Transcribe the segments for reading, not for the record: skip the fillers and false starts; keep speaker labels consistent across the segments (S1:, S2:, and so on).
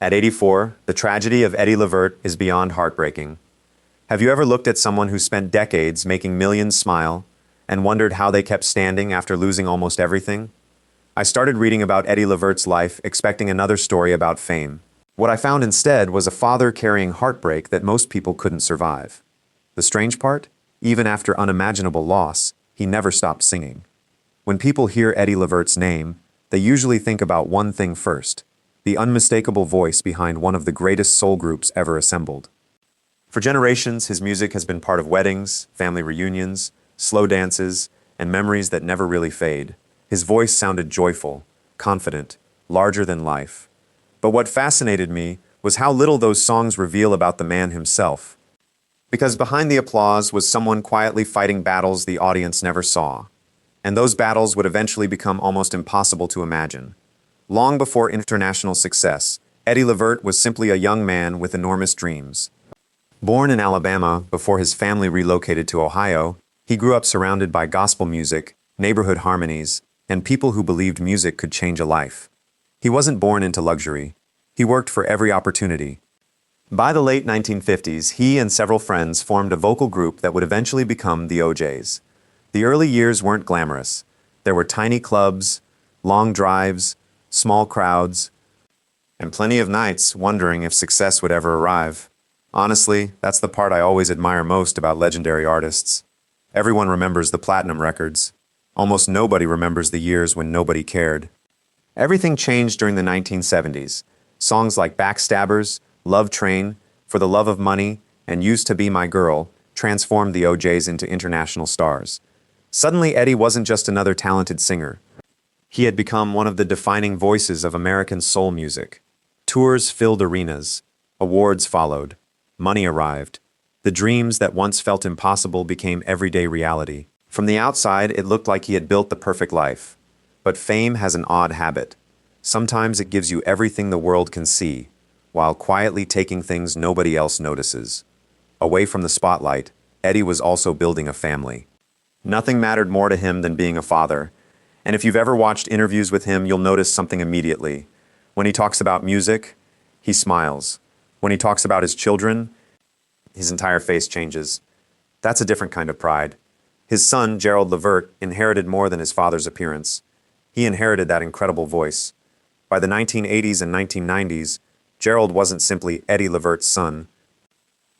S1: At 84, the tragedy of Eddie Levert is beyond heartbreaking. Have you ever looked at someone who spent decades making millions smile and wondered how they kept standing after losing almost everything? I started reading about Eddie Levert's life, expecting another story about fame. What I found instead was a father carrying heartbreak that most people couldn't survive. The strange part? Even after unimaginable loss, he never stopped singing. When people hear Eddie Levert's name, they usually think about one thing first: the unmistakable voice behind one of the greatest soul groups ever assembled. For generations, his music has been part of weddings, family reunions, slow dances, and memories that never really fade. His voice sounded joyful, confident, larger than life. But what fascinated me was how little those songs reveal about the man himself. Because behind the applause was someone quietly fighting battles the audience never saw. And those battles would eventually become almost impossible to imagine. Long before international success, Eddie Levert was simply a young man with enormous dreams. Born in Alabama before his family relocated to Ohio, he grew up surrounded by gospel music, neighborhood harmonies, and people who believed music could change a life. He wasn't born into luxury. He worked for every opportunity. By the late 1950s, he and several friends formed a vocal group that would eventually become the OJs. The early years weren't glamorous. There were tiny clubs, long drives, small crowds, and plenty of nights wondering if success would ever arrive. Honestly, that's the part I always admire most about legendary artists. Everyone remembers the platinum records. Almost nobody remembers the years when nobody cared. Everything changed during the 1970s. Songs like Backstabbers, Love Train, For the Love of Money, and Used to Be My Girl transformed the OJs into international stars. Suddenly, Eddie wasn't just another talented singer. He had become one of the defining voices of American soul music. Tours filled arenas. Awards followed. Money arrived. The dreams that once felt impossible became everyday reality. From the outside, it looked like he had built the perfect life. But fame has an odd habit. Sometimes it gives you everything the world can see, while quietly taking things nobody else notices. Away from the spotlight, Eddie was also building a family. Nothing mattered more to him than being a father. And if you've ever watched interviews with him, you'll notice something immediately. When he talks about music, he smiles. When he talks about his children, his entire face changes. That's a different kind of pride. His son, Gerald Levert, inherited more than his father's appearance. He inherited that incredible voice. By the 1980s and 1990s, Gerald wasn't simply Eddie Levert's son.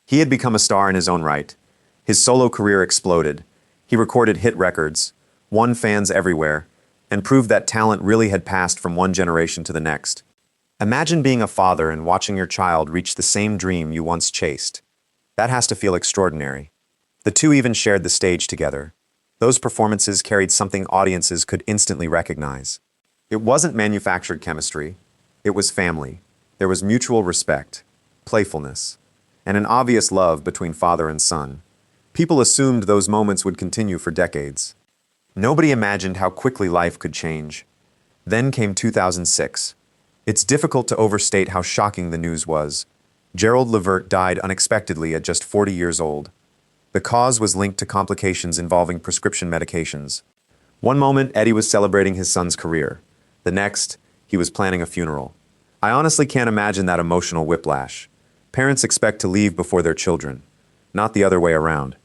S1: He had become a star in his own right. His solo career exploded. He recorded hit records, won fans everywhere, and proved that talent really had passed from one generation to the next. Imagine being a father and watching your child reach the same dream you once chased. That has to feel extraordinary. The two even shared the stage together. Those performances carried something audiences could instantly recognize. It wasn't manufactured chemistry. It was family. There was mutual respect, playfulness, and an obvious love between father and son. People assumed those moments would continue for decades. Nobody imagined how quickly life could change. Then came 2006. It's difficult to overstate how shocking the news was. Gerald Levert died unexpectedly at just 40 years old. The cause was linked to complications involving prescription medications. One moment, Eddie was celebrating his son's career. The next, he was planning a funeral. I honestly can't imagine that emotional whiplash. Parents expect to leave before their children, not the other way around.